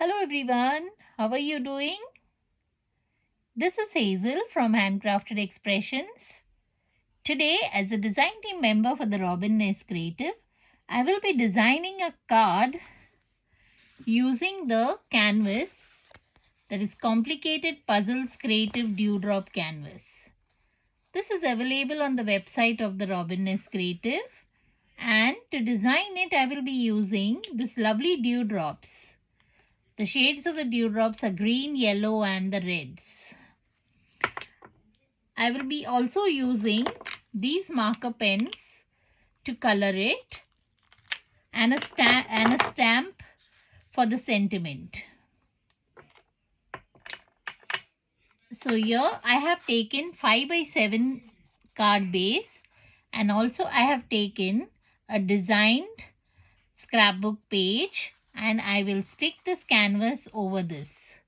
Hello everyone, how are you doing? This is Hazel from Handcrafted Expressions. Today, as a design team member for the Robin Nest Creative, I will be designing a card using the canvas that is Complicated Puzzles Creative Dewdrop Canvas. This is available on the website of the Robin Nest Creative, and to design it, I will be using this lovely dewdrops. The shades of the dewdrops are green, yellow, and the reds. I will be also using these marker pens to color it and a stamp for the sentiment. So here I have taken 5 by 7 card base, and also I have taken a designed scrapbook page, and I will stick this canvas over this.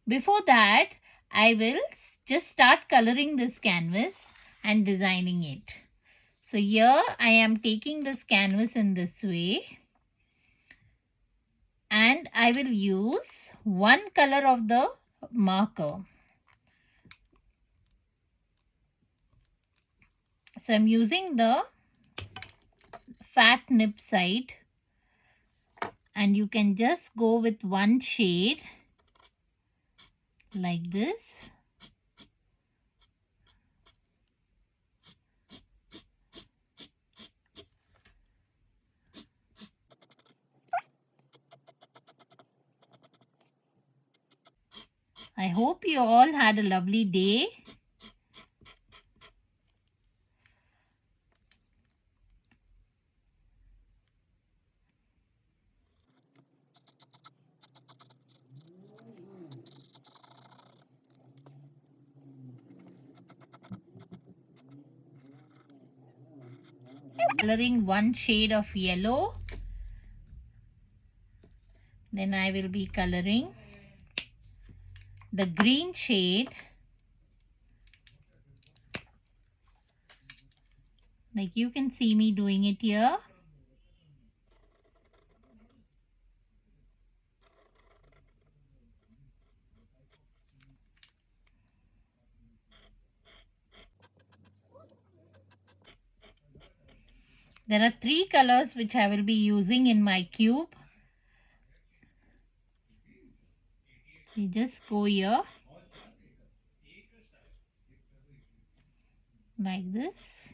Before that, I will just start coloring this canvas and designing it. So here I am taking this canvas in this way, and I will use one color of the marker. So I'm using the fat nib side, and you can just go with one shade like this. I hope you all had a lovely day. Coloring one shade of yellow, then I will be coloring the green shade, like you can see me doing it here. There are 3 colors which I will be using in my cube. You just go here like this.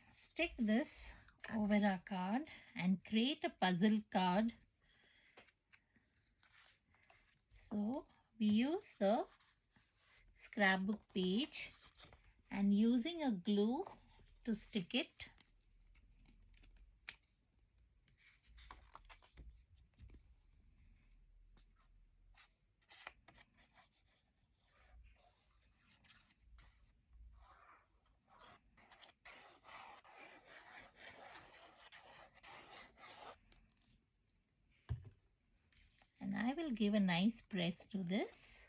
Stick this over our card and create a puzzle card. So we use the scrapbook page and using a glue to stick it. And I will give a nice press to this.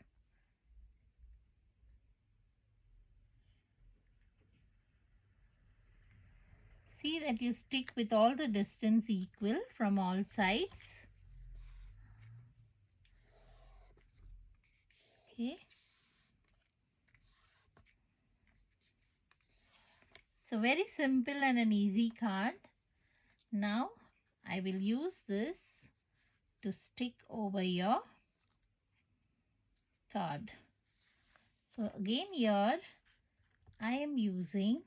See that you stick with all the distance equal from all sides. Okay. So very simple and an easy card. Now I will use this to stick over your card. So again here I am using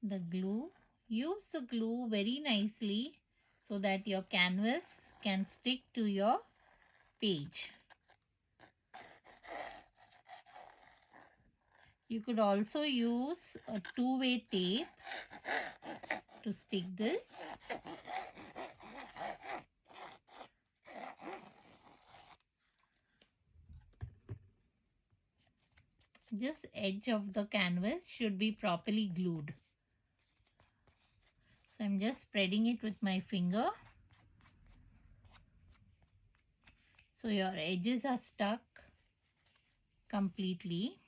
the glue. Use the glue very nicely so that your canvas can stick to your page. You could also use a two-way tape to stick this. This edge of the canvas should be properly glued. So I'm just spreading it with my finger. So your edges are stuck completely.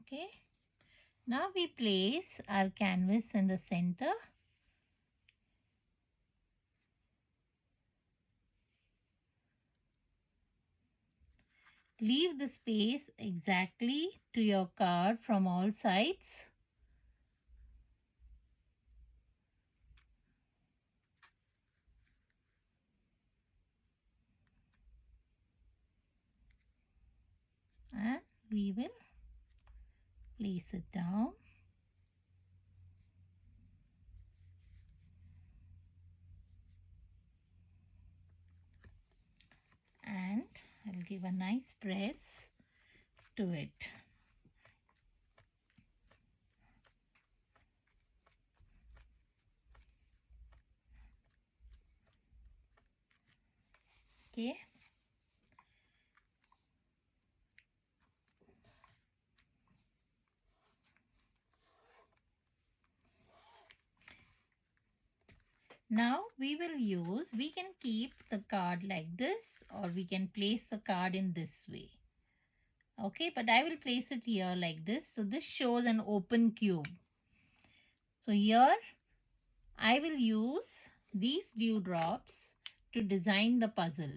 Okay. Now we place our canvas in the center. Leave the space exactly to your card from all sides. And we will place it down. And I'll give a nice press to it. Okay. Now we can keep the card like this, or we can place the card in this way. Okay, but I will place it here like this. So this shows an open cube. So here I will use these dewdrops to design the puzzle.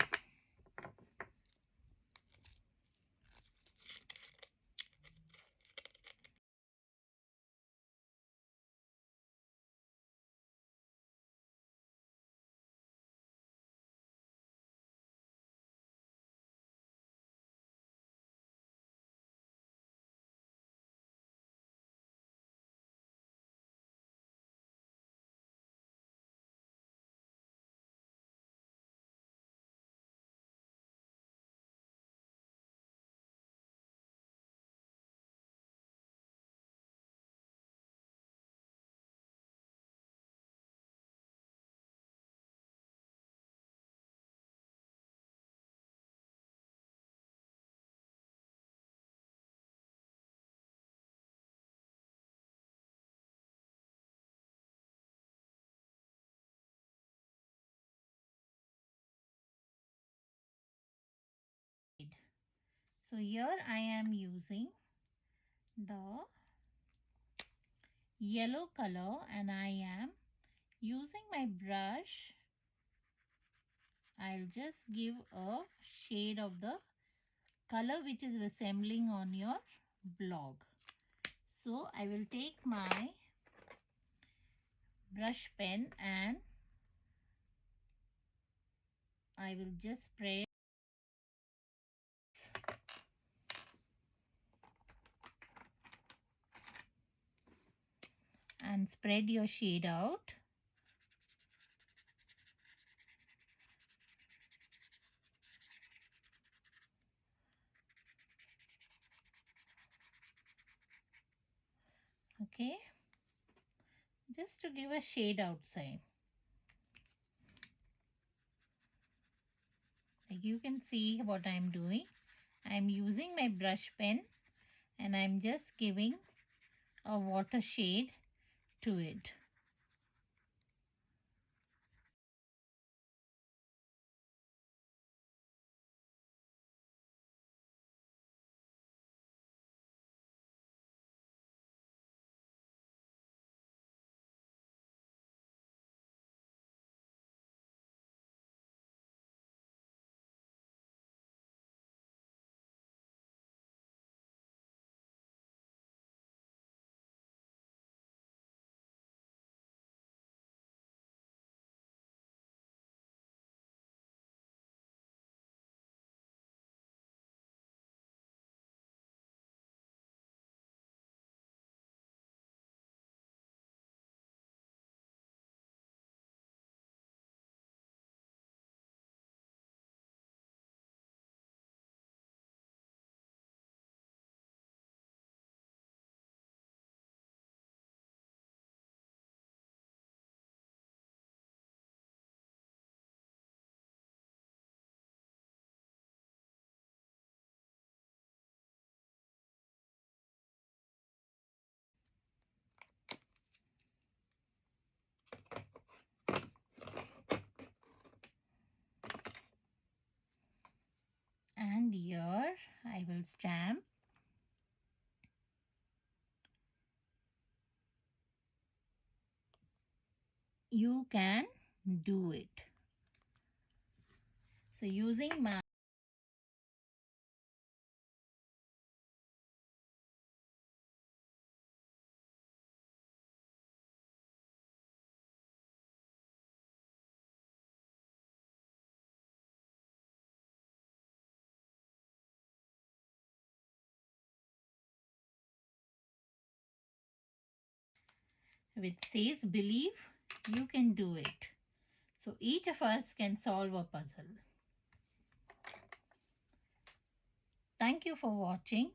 So here I am using the yellow color and I am using my brush. I'll just give a shade of the color which is resembling on your blog. So I will take my brush pen and I will just spread and spread your shade out. Okay, just to give a shade outside. Like you can see what I'm doing. I'm using my brush pen and I'm just giving a water shade to it. will stamp. You can do it. So using my which says believe you can do it. So each of us can solve a puzzle. Thank you for watching.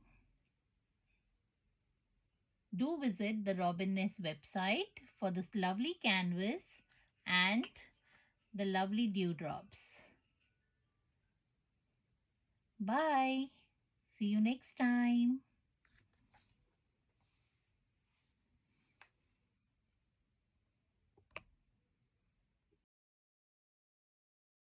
Do visit the Robin Nest website for this lovely canvas and the lovely dewdrops. Bye. See you next time.